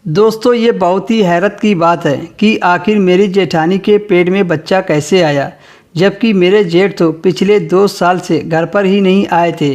दोस्तों, ये बहुत ही हैरत की बात है कि आखिर मेरी जेठानी के पेट में बच्चा कैसे आया, जबकि मेरे जेठ तो पिछले 2 साल से घर पर ही नहीं आए थे।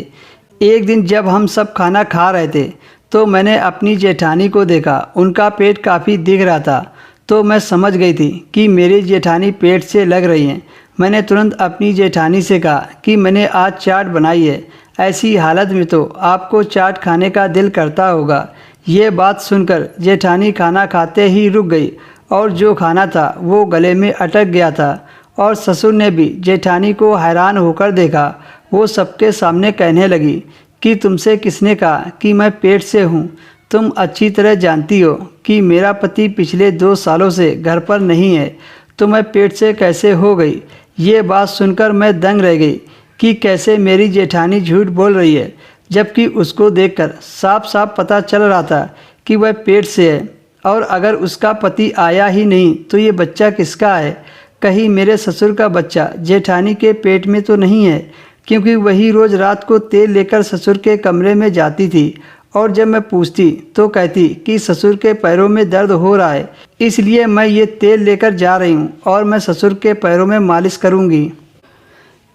एक दिन जब हम सब खाना खा रहे थे तो मैंने अपनी जेठानी को देखा। उनका पेट काफ़ी दिख रहा था, तो मैं समझ गई थी कि मेरी जेठानी पेट से लग रही हैं। मैंने तुरंत अपनी जेठानी से कहा कि मैंने आज चाट बनाई है। ऐसी हालत में तो आपको चाट खाने का दिल करता होगा। ये बात सुनकर जेठानी खाना खाते ही रुक गई और जो खाना था वो गले में अटक गया था। और ससुर ने भी जेठानी को हैरान होकर देखा। वो सबके सामने कहने लगी कि तुमसे किसने कहा कि मैं पेट से हूँ? तुम अच्छी तरह जानती हो कि मेरा पति पिछले 2 सालों से घर पर नहीं है, तो मैं पेट से कैसे हो गई? ये बात सुनकर मैं दंग रह गई कि कैसे मेरी जेठानी झूठ बोल रही है, जबकि उसको देखकर साफ साफ पता चल रहा था कि वह पेट से है। और अगर उसका पति आया ही नहीं तो ये बच्चा किसका है? कहीं मेरे ससुर का बच्चा जेठानी के पेट में तो नहीं है, क्योंकि वही रोज़ रात को तेल लेकर ससुर के कमरे में जाती थी और जब मैं पूछती तो कहती कि ससुर के पैरों में दर्द हो रहा है, इसलिए मैं ये तेल लेकर जा रही हूँ और मैं ससुर के पैरों में मालिश करूँगी।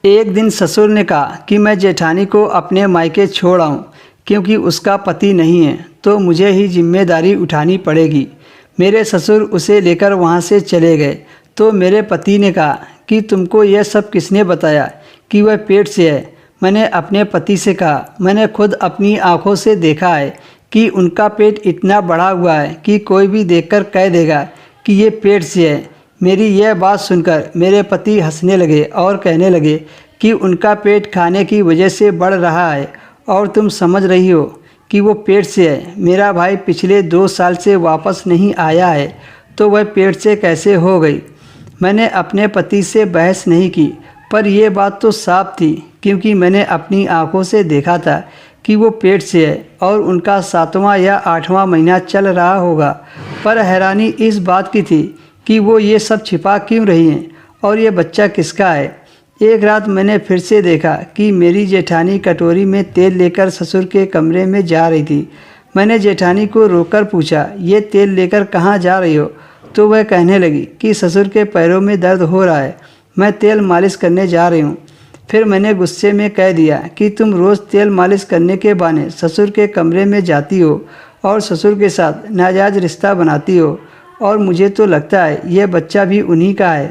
एक दिन ससुर ने कहा कि मैं जेठानी को अपने मायके छोड़ आऊँ, क्योंकि उसका पति नहीं है तो मुझे ही जिम्मेदारी उठानी पड़ेगी। मेरे ससुर उसे लेकर वहाँ से चले गए तो मेरे पति ने कहा कि तुमको यह सब किसने बताया कि वह पेट से है? मैंने अपने पति से कहा, मैंने खुद अपनी आँखों से देखा है कि उनका पेट इतना बढ़ा हुआ है कि कोई भी देखकर कह देगा कि ये पेट से है। मेरी यह बात सुनकर मेरे पति हंसने लगे और कहने लगे कि उनका पेट खाने की वजह से बढ़ रहा है और तुम समझ रही हो कि वो पेट से है। मेरा भाई पिछले 2 साल से वापस नहीं आया है, तो वह पेट से कैसे हो गई? मैंने अपने पति से बहस नहीं की, पर यह बात तो साफ थी, क्योंकि मैंने अपनी आंखों से देखा था कि वो पेट से है और उनका 7वां या 8वां महीना चल रहा होगा। पर हैरानी इस बात की थी कि वो ये सब छिपा क्यों रही हैं और ये बच्चा किसका है। एक रात मैंने फिर से देखा कि मेरी जेठानी कटोरी में तेल लेकर ससुर के कमरे में जा रही थी। मैंने जेठानी को रोककर पूछा, ये तेल लेकर कहाँ जा रही हो? तो वह कहने लगी कि ससुर के पैरों में दर्द हो रहा है, मैं तेल मालिश करने जा रही हूँ। फिर मैंने गुस्से में कह दिया कि तुम रोज़ तेल मालिश करने के बहाने ससुर के कमरे में जाती हो और ससुर के साथ नाजायज़ रिश्ता बनाती हो, और मुझे तो लगता है यह बच्चा भी उन्हीं का है।